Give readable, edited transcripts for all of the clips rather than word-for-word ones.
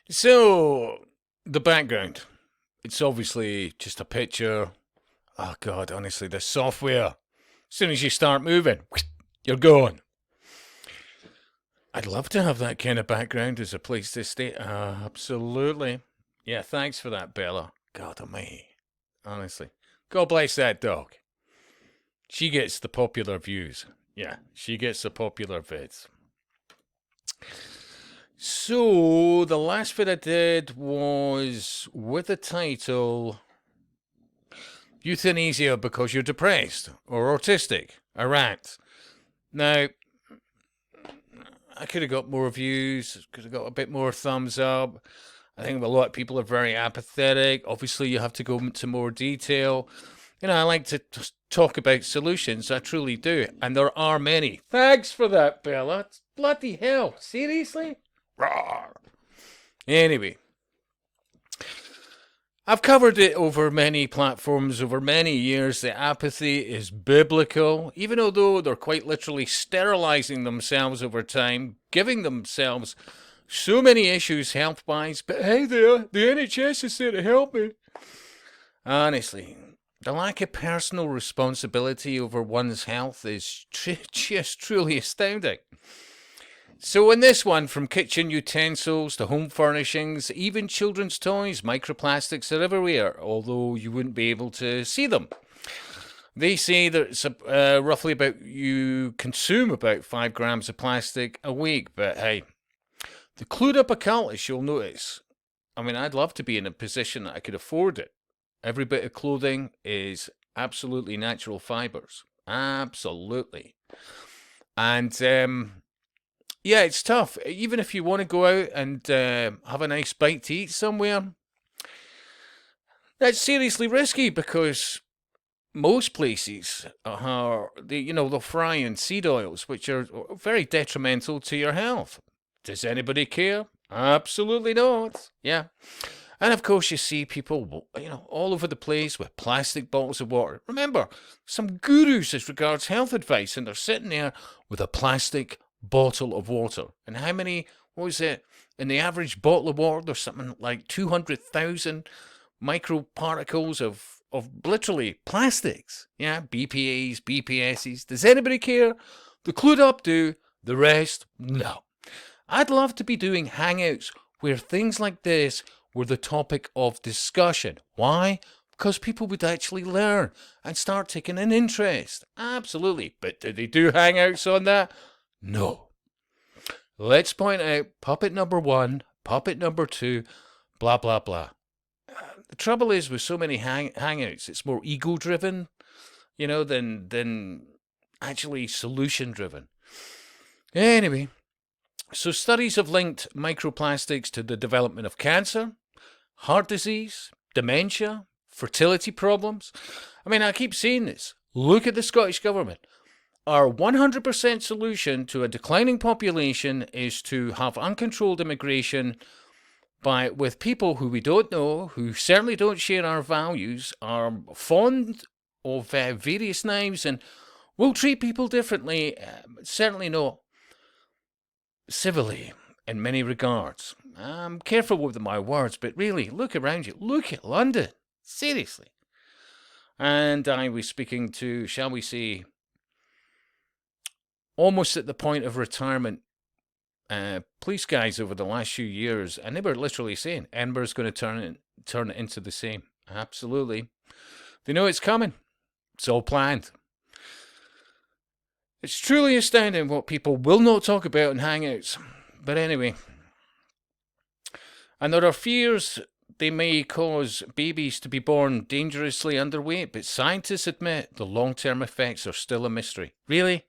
So, the background. It's obviously just a picture. Oh, God, honestly, the software. As soon as you start moving, you're gone. I'd love to have that kind of background as a place to stay. Absolutely. Yeah, thanks for that, Bella. God almighty. Honestly. God bless that dog. She gets the popular views. Yeah, she gets the popular vids. So, the last vid I did was with the title Euthanasia Because You're Depressed or Autistic. A rant. Now, I could have got more views, could have got a bit more thumbs up. I think a lot of people are very apathetic. Obviously, you have to go into more detail. I like to talk about solutions. I truly do. And there are many. Thanks for that, Bella. It's bloody hell. Seriously? Rawr. Anyway, I've covered it over many platforms over many years. The apathy is biblical, even although they're quite literally sterilizing themselves over time, giving themselves so many issues health wise. But hey, the NHS is there to help me. Honestly, the lack of personal responsibility over one's health is just truly astounding. So in this one, from kitchen utensils to home furnishings, even children's toys, microplastics are everywhere, although you wouldn't be able to see them. They say that it's roughly about you consume about 5 grams of plastic a week, but hey, the clued up occultist, you'll notice. I mean, I'd love to be in a position that I could afford it. Every bit of clothing is absolutely natural fibers. Absolutely. And yeah, it's tough. Even if you want to go out and have a nice bite to eat somewhere, that's seriously risky because most places they'll fry in seed oils, which are very detrimental to your health. Does anybody care? Absolutely not. Yeah. And of course, you see people, all over the place with plastic bottles of water. Remember, some gurus as regards health advice, and they're sitting there with a plastic bottle of water. And how many, what was it? In the average bottle of water, there's something like 200,000 microparticles of literally plastics. Yeah, BPAs, BPSs. Does anybody care? The clued up do, the rest, no. I'd love to be doing hangouts where things like this were the topic of discussion. Why? Because people would actually learn and start taking an interest. Absolutely. But do they do hangouts on that? No. Let's point out puppet number 1, puppet number 2, blah, blah, blah. The trouble is with so many hangouts, it's more ego-driven, than actually solution-driven. Anyway, so studies have linked microplastics to the development of cancer, heart disease, dementia, fertility problems. I mean, I keep saying this. Look at the Scottish Government. Our 100% solution to a declining population is to have uncontrolled immigration with people who we don't know, who certainly don't share our values, are fond of various knives, and will treat people differently, certainly not civilly in many regards. I'm careful with my words, but really, look around you. Look at London. Seriously. And I was speaking to, shall we say, almost at the point of retirement, police guys over the last few years, and they were literally saying Edinburgh's going to turn it into the same. Absolutely. They know it's coming. It's all planned. It's truly astounding what people will not talk about in hangouts. But anyway, and there are fears they may cause babies to be born dangerously underweight, but scientists admit the long-term effects are still a mystery. Really?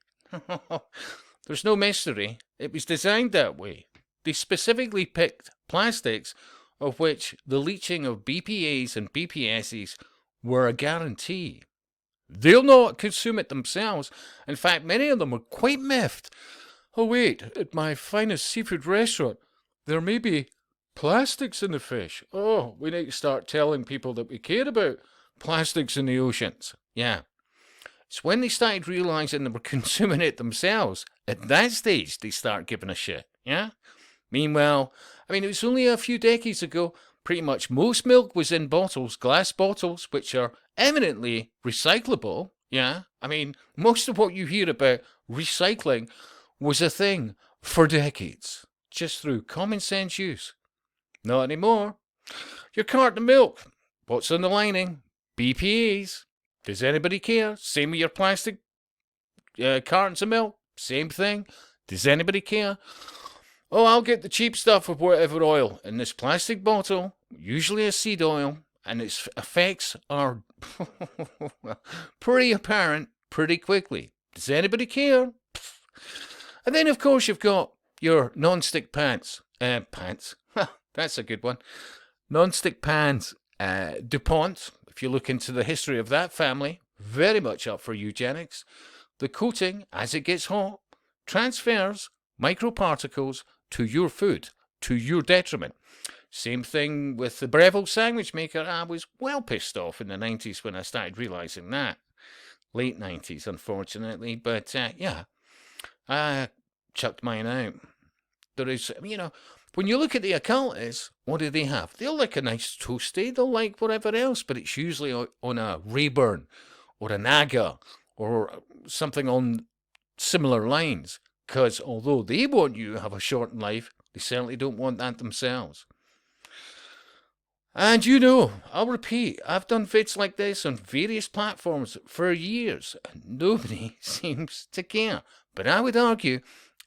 There's no mystery. It was designed that way. They specifically picked plastics of which the leaching of BPAs and BPSs were a guarantee. They'll not consume it themselves. In fact, many of them are quite miffed. Oh wait, at my finest seafood restaurant, there may be plastics in the fish. Oh, we need to start telling people that we care about plastics in the oceans. Yeah. It's when they started realising they were consuming it themselves. At that stage, they start giving a shit. Yeah? Meanwhile, I mean, it was only a few decades ago, pretty much most milk was in bottles, glass bottles, which are eminently recyclable. Yeah. I mean, most of what you hear about recycling was a thing for decades, just through common sense use. Not anymore. Your carton of milk. What's on the lining? BPAs. Does anybody care? Same with your plastic cartons of milk. Same thing. Does anybody care? Oh, I'll get the cheap stuff with whatever oil in this plastic bottle, usually a seed oil, and its effects are pretty apparent pretty quickly. Does anybody care? And then, of course, you've got your non-stick pans. That's a good one. Non-stick pans. DuPont, if you look into the history of that family, very much up for eugenics. The coating, as it gets hot, transfers microparticles to your food, to your detriment. Same thing with the Breville sandwich maker. I was well pissed off in the 90s when I started realising that. Late 90s, unfortunately. But yeah, I chucked mine out. There is, when you look at the occultists, what do they have? They'll like a nice toasty, they'll like whatever else, but it's usually on a Rayburn or a Naga or something on similar lines. Because although they want you to have a shortened life, they certainly don't want that themselves. And I'll repeat, I've done vids like this on various platforms for years, and nobody seems to care. But I would argue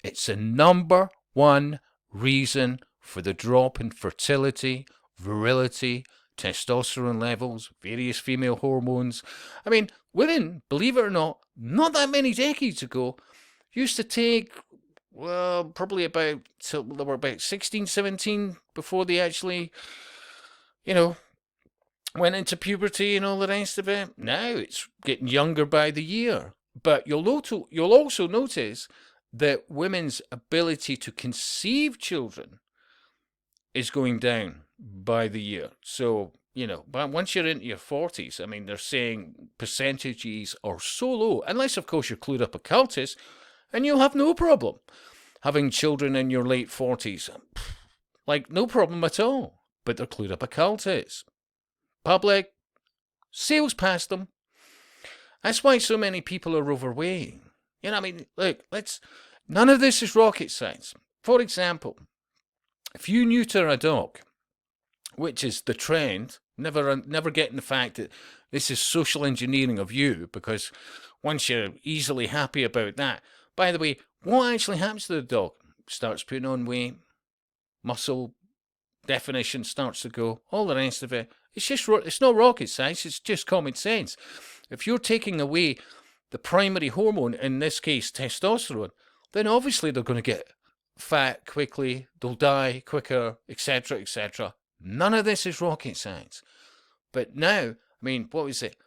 it's the number one reason for the drop in fertility, virility, testosterone levels, various female hormones. I mean, women, believe it or not that many decades ago, used to take, probably about, till they were about 16, 17 before they actually, went into puberty and all the rest of it. Now it's getting younger by the year. But you'll also notice that women's ability to conceive children is going down by the year. So, but once you're into your 40s, I mean, they're saying percentages are so low, unless, of course, you're clued up occultist, and you'll have no problem having children in your late 40s. Like, no problem at all. But they're clued up occultists. Public sails past them. That's why so many people are overweight. Look, none of this is rocket science. For example, if you neuter a dog, which is the trend, never getting the fact that this is social engineering of you, because once you're easily happy about that, by the way, what actually happens to the dog? Starts putting on weight, muscle definition starts to go, all the rest of it. It's not rocket science, it's just common sense. If you're taking away the primary hormone, in this case testosterone, then obviously they're going to get fat quickly, they'll die quicker, etc., etc. None of this is rocket science. But now, what was it?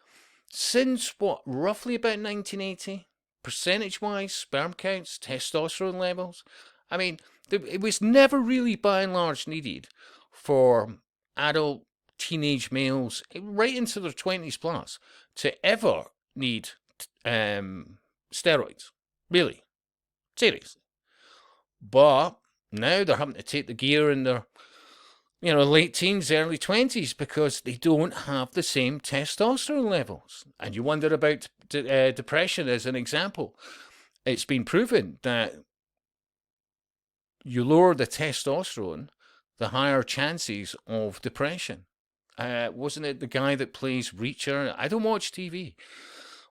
Since roughly about 1980, percentage-wise, sperm counts, testosterone levels, it was never really by and large needed for adult teenage males right into their 20s plus to ever need steroids. Really. Seriously. But now they're having to take the gear in their late teens, early 20s because they don't have the same testosterone levels. And you wonder about depression as an example. It's been proven that you lower the testosterone, the higher chances of depression. Wasn't it the guy that plays Reacher? I don't watch TV.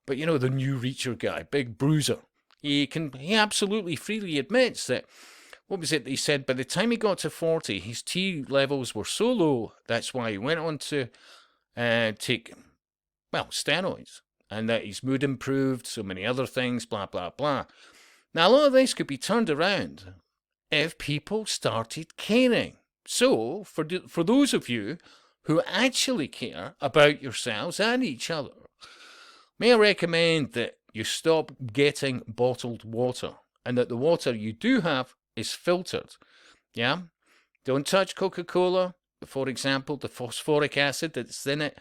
But the new Reacher guy, Big Bruiser. He absolutely freely admits that, what was it that he said? By the time he got to 40, his T levels were so low, that's why he went on to take, steroids. And that his mood improved, so many other things, blah, blah, blah. Now, a lot of this could be turned around if people started caring. So, for those of you who actually care about yourselves and each other, may I recommend that you stop getting bottled water and that the water you do have is filtered. Yeah? Don't touch Coca-Cola. For example, the phosphoric acid that's in it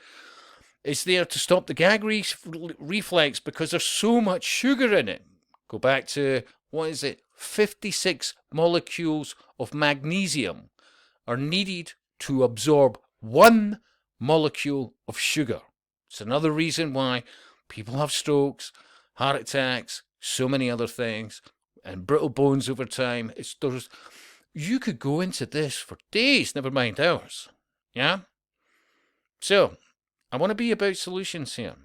is there to stop the gag reflex because there's so much sugar in it. Go back to, what is it? 56 molecules of magnesium are needed to absorb 1 molecule of sugar. It's another reason why people have strokes, heart attacks, so many other things, and brittle bones over time. You could go into this for days, never mind hours. Yeah? So, I want to be about solutions here.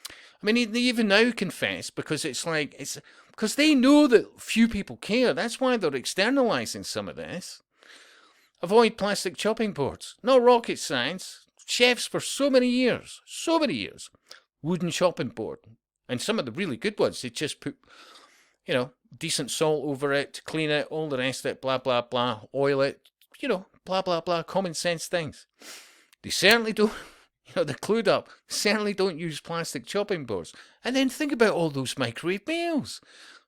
I mean, they even now confess, because because they know that few people care. That's why they're externalizing some of this. Avoid plastic chopping boards. No rocket science. Chefs for so many years, wooden chopping board. And some of the really good ones, they just put, decent salt over it to clean it, all the rest of it, blah, blah, blah, oil it, blah, blah, blah, common sense things. They certainly don't, they're clued up, certainly don't use plastic chopping boards. And then think about all those microwave meals.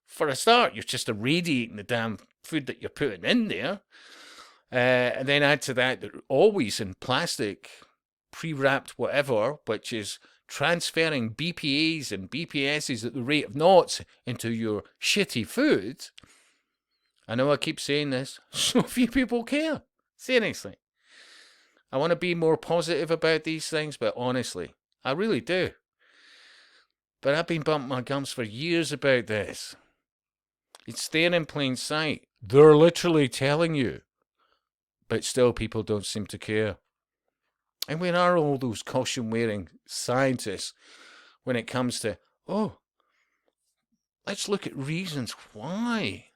For a start, you're just irradiating the damn food that you're putting in there. And then add to that, they're always in plastic, pre-wrapped whatever, which is transferring BPAs and BPSs at the rate of knots into your shitty food. I know I keep saying this, so few people care. Seriously. I want to be more positive about these things, but honestly, I really do. But I've been bumping my gums for years about this. It's there in plain sight. They're literally telling you. But still people don't seem to care. And where are all those caution-wearing scientists when it comes to, let's look at reasons why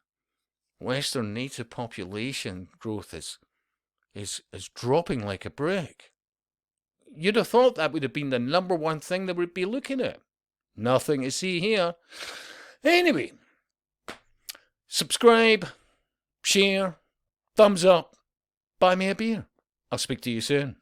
Western native population growth is dropping like a brick? You'd have thought that would have been the number one thing they would be looking at. Nothing to see here. Anyway, subscribe, share, thumbs up, buy me a beer. I'll speak to you soon.